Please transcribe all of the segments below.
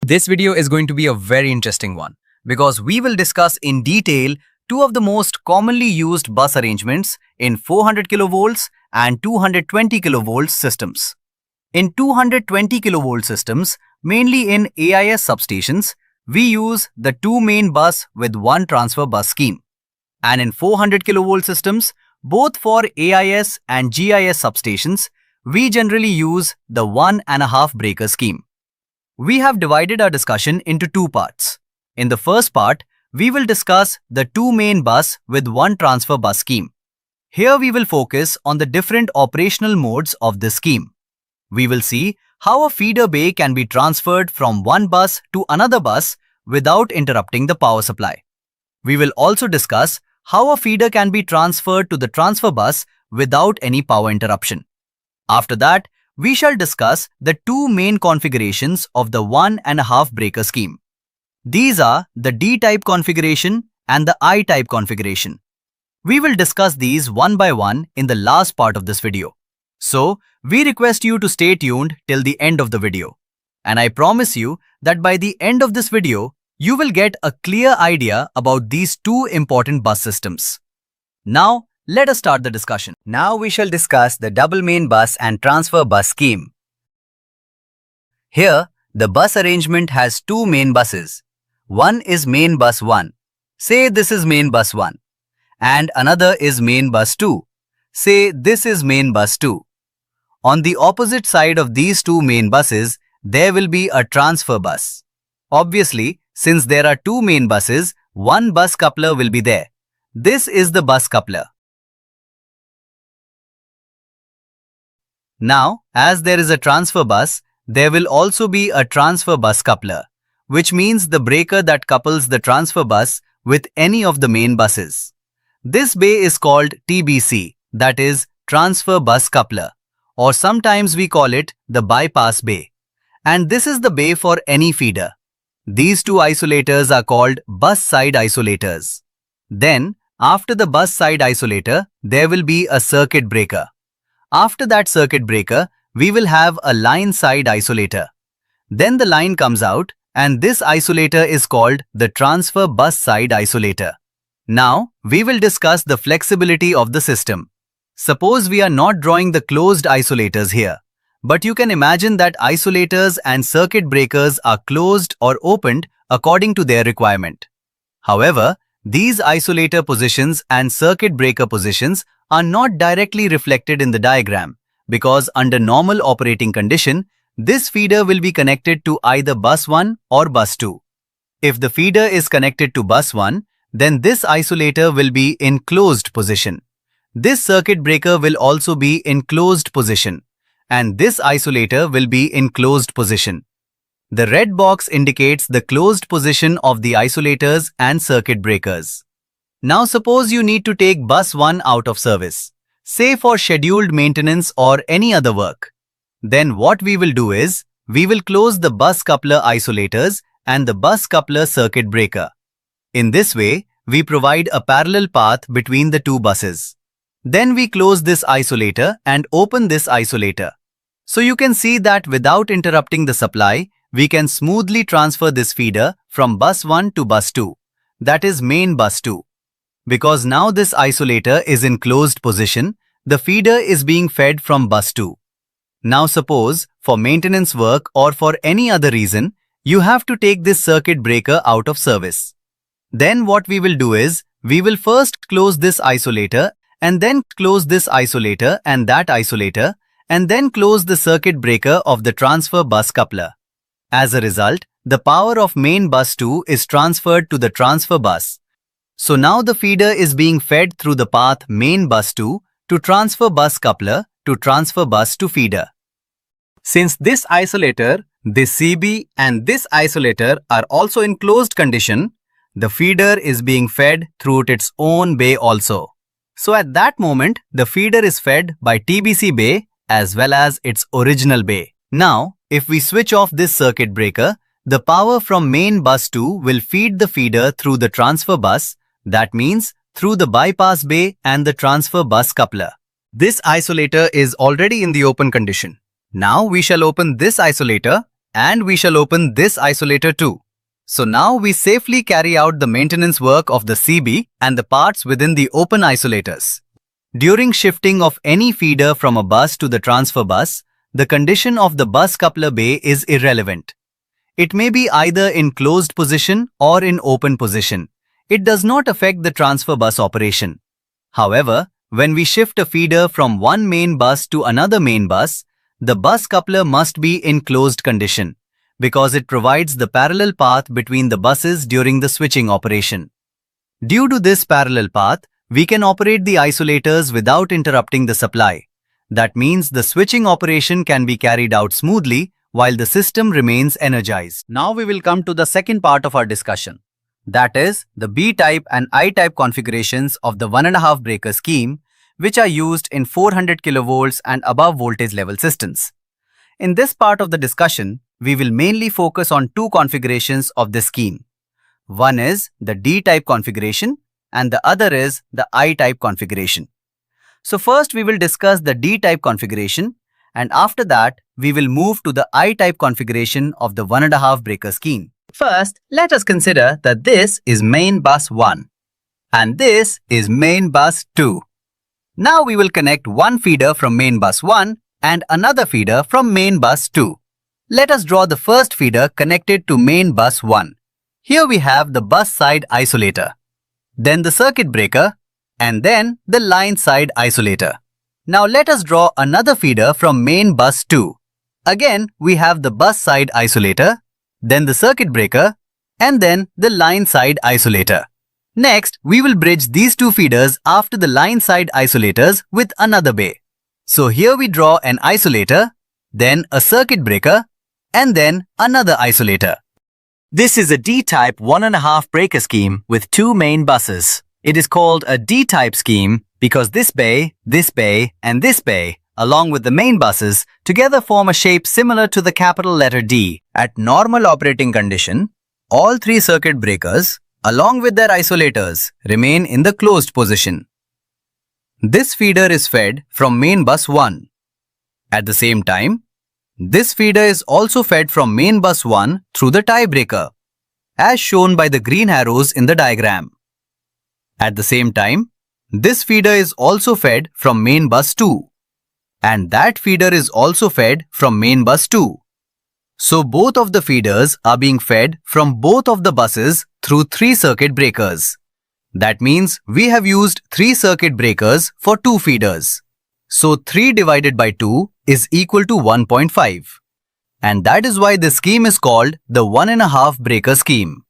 This video is going to be a very interesting one because we will discuss in detail two of the most commonly used bus arrangements in 400 kilovolts and 220 kilovolts systems. In 220 kilovolt systems, mainly in AIS substations, we use the two main bus with one transfer bus scheme. And in 400 kilovolt systems, both for AIS and GIS substations, we generally use the 1.5 breaker scheme. We have divided our discussion into two parts. In the first part, we will discuss the two main bus with one transfer bus scheme. Here we will focus on the different operational modes of this scheme. We will see how a feeder bay can be transferred from one bus to another bus without interrupting the power supply. We will also discuss how a feeder can be transferred to the transfer bus without any power interruption. After that, we shall discuss the two main configurations of the 1.5 breaker scheme. These are the D-type configuration and the I-type configuration. We will discuss these one by one in the last part of this video. So, we request you to stay tuned till the end of the video. And I promise you that by the end of this video, you will get a clear idea about these two important bus systems. Now, let us start the discussion. Now we shall discuss the double main bus and transfer bus scheme. Here, the bus arrangement has two main buses. One is main bus 1. Say this is main bus 1. And another is main bus 2. Say this is main bus 2. On the opposite side of these two main buses, there will be a transfer bus. Obviously, since there are two main buses, one bus coupler will be there. This is the bus coupler. Now, as there is a transfer bus, there will also be a transfer bus coupler, which means the breaker that couples the transfer bus with any of the main buses. This bay is called TBC, that is, transfer bus coupler, or sometimes we call it the bypass bay. And this is the bay for any feeder. These two isolators are called bus side isolators. Then, after the bus side isolator, there will be a circuit breaker. After that circuit breaker, we will have a line side isolator. Then the line comes out and this isolator is called the transfer bus side isolator. Now, we will discuss the flexibility of the system. Suppose we are not drawing the closed isolators here, but you can imagine that isolators and circuit breakers are closed or opened according to their requirement. However, these isolator positions and circuit breaker positions are not directly reflected in the diagram because under normal operating condition, this feeder will be connected to either bus 1 or bus 2. If the feeder is connected to bus 1, then this isolator will be in closed position. This circuit breaker will also be in closed position, and this isolator will be in closed position. The red box indicates the closed position of the isolators and circuit breakers. Now suppose you need to take bus 1 out of service, say for scheduled maintenance or any other work. Then what we will do is, we will close the bus coupler isolators and the bus coupler circuit breaker. In this way, we provide a parallel path between the two buses. Then we close this isolator and open this isolator. So you can see that without interrupting the supply, we can smoothly transfer this feeder from bus 1 to bus 2, that is main bus 2. Because now this isolator is in closed position, the feeder is being fed from bus 2. Now suppose, for maintenance work or for any other reason, you have to take this circuit breaker out of service. Then what we will do is, we will first close this isolator and then close this isolator and that isolator and then close the circuit breaker of the transfer bus coupler. As a result, the power of main bus 2 is transferred to the transfer bus. So now the feeder is being fed through the path main bus 2 to transfer bus coupler to transfer bus to feeder. Since this isolator, this CB and this isolator are also in closed condition, the feeder is being fed through its own bay also. So at that moment, the feeder is fed by TBC bay as well as its original bay. Now, if we switch off this circuit breaker, the power from main bus 2 will feed the feeder through the transfer bus, that means through the bypass bay and the transfer bus coupler. This isolator is already in the open condition. Now we shall open this isolator And we shall open this isolator too. So now we safely carry out the maintenance work of the CB and the parts within the open isolators. During shifting of any feeder from a bus to the transfer bus, the condition of the bus coupler bay is irrelevant. It may be either in closed position or in open position. It does not affect the transfer bus operation. However, when we shift a feeder from one main bus to another main bus, the bus coupler must be in closed condition because it provides the parallel path between the buses during the switching operation. Due to this parallel path, we can operate the isolators without interrupting the supply. That means the switching operation can be carried out smoothly while the system remains energized. Now we will come to the second part of our discussion. That is the B-type and I-type configurations of the 1.5 breaker scheme, which are used in 400 kV and above voltage level systems. In this part of the discussion, we will mainly focus on two configurations of this scheme. One is the D-type configuration and the other is the I-type configuration. So first we will discuss the D-type configuration, and after that we will move to the I-type configuration of the 1.5 breaker scheme. First, let us consider that this is main bus 1 and this is main bus 2. Now we will connect one feeder from main bus 1 and another feeder from main bus 2. Let us draw the first feeder connected to main bus 1. Here we have the bus side isolator, then the circuit breaker, and then the line side isolator. Now let us draw another feeder from main bus 2. Again, we have the bus side isolator, then the circuit breaker, and then the line side isolator. Next, we will bridge these two feeders after the line side isolators with another bay. So here we draw an isolator, then a circuit breaker, and then another isolator. This is a D-type 1.5 breaker scheme with two main buses. It is called a D-type scheme because this bay, and this bay, along with the main buses, together form a shape similar to the capital letter D. At normal operating condition, all three circuit breakers, along with their isolators, remain in the closed position. This feeder is fed from main bus 1. At the same time, this feeder is also fed from main bus 1 through the tie breaker, as shown by the green arrows in the diagram. At the same time, this feeder is also fed from main bus 2, and that feeder is also fed from main bus 2. So both of the feeders are being fed from both of the buses through 3 circuit breakers. That means we have used 3 circuit breakers for 2 feeders. So 3 divided by 2 is equal to 1.5. And that is why the scheme is called the 1.5 breaker scheme.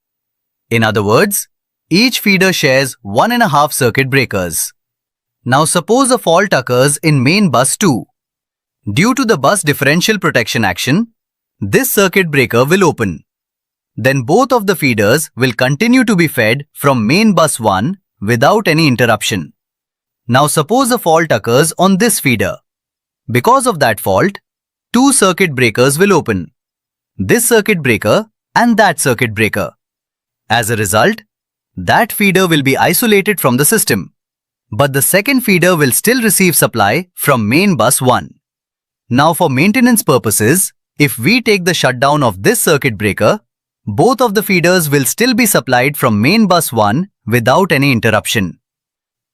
In other words, each feeder shares 1.5 circuit breakers. Now suppose a fault occurs in main bus 2. Due to the bus differential protection action, this circuit breaker will open. Then both of the feeders will continue to be fed from main bus 1 without any interruption. Now suppose a fault occurs on this feeder. Because of that fault, 2 circuit breakers will open. This circuit breaker and that circuit breaker. As a result, that feeder will be isolated from the system. But the second feeder will still receive supply from main bus 1. Now for maintenance purposes, if we take the shutdown of this circuit breaker, both of the feeders will still be supplied from main bus 1 without any interruption.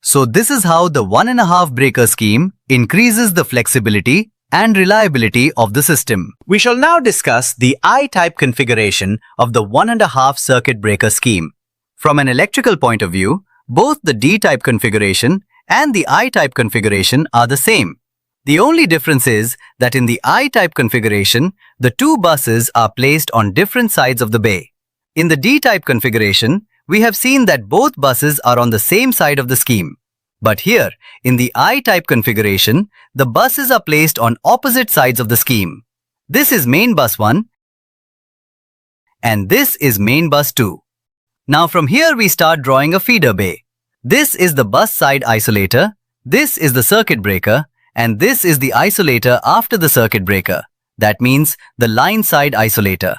So this is how the 1.5 breaker scheme increases the flexibility and reliability of the system. We shall now discuss the I-type configuration of the 1.5 circuit breaker scheme. From an electrical point of view, both the D-type configuration and the I-type configuration are the same. The only difference is that in the I-type configuration, the 2 buses are placed on different sides of the bay. In the D-type configuration, we have seen that both buses are on the same side of the scheme. But here, in the I-type configuration, the buses are placed on opposite sides of the scheme. This is main bus 1 and this is main bus 2. Now from here we start drawing a feeder bay. This is the bus side isolator, this is the circuit breaker, and this is the isolator after the circuit breaker. That means the line side isolator.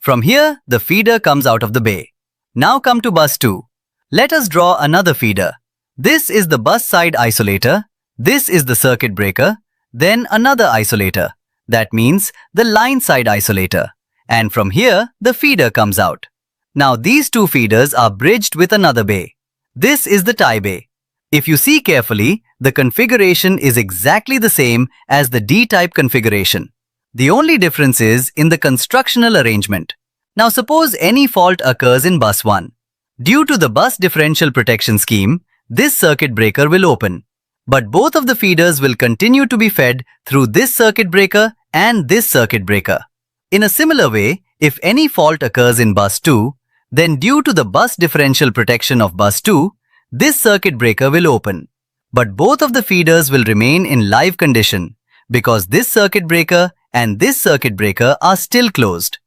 From here, the feeder comes out of the bay. Now come to bus 2. Let us draw another feeder. This is the bus side isolator, this is the circuit breaker, then another isolator. That means the line side isolator. and from here the feeder comes out. Now these two feeders are bridged with another bay. This is the tie bay. If you see carefully, the configuration is exactly the same as the D-type configuration. The only difference is in the constructional arrangement. Now suppose any fault occurs in bus 1. Due to the bus differential protection scheme, this circuit breaker will open. But both of the feeders will continue to be fed through this circuit breaker and this circuit breaker. In a similar way, if any fault occurs in bus 2, then due to the bus differential protection of bus 2, this circuit breaker will open. But both of the feeders will remain in live condition because this circuit breaker and this circuit breaker are still closed.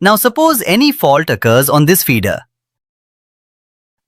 Now suppose any fault occurs on this feeder.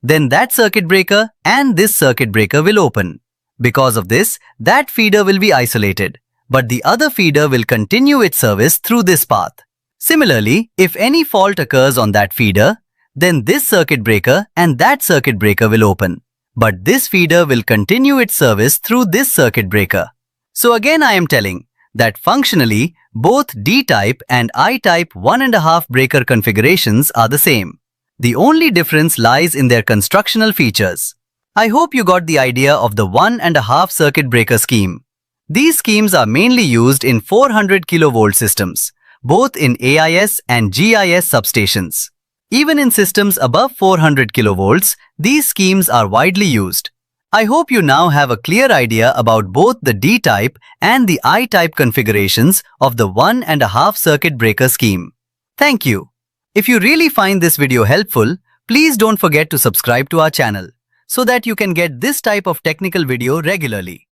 Then that circuit breaker and this circuit breaker will open. Because of this, that feeder will be isolated, but the other feeder will continue its service through this path. Similarly, if any fault occurs on that feeder, then this circuit breaker and that circuit breaker will open. But this feeder will continue its service through this circuit breaker. So again I am telling that functionally, both D-type and I-type 1.5 breaker configurations are the same. The only difference lies in their constructional features. I hope you got the idea of the 1.5 circuit breaker scheme. These schemes are mainly used in 400 kV systems, both in AIS and GIS substations. Even in systems above 400 kV, these schemes are widely used. I hope you now have a clear idea about both the D-type and the I-type configurations of the 1.5 circuit breaker scheme. Thank you. If you really find this video helpful, please don't forget to subscribe to our channel so that you can get this type of technical video regularly.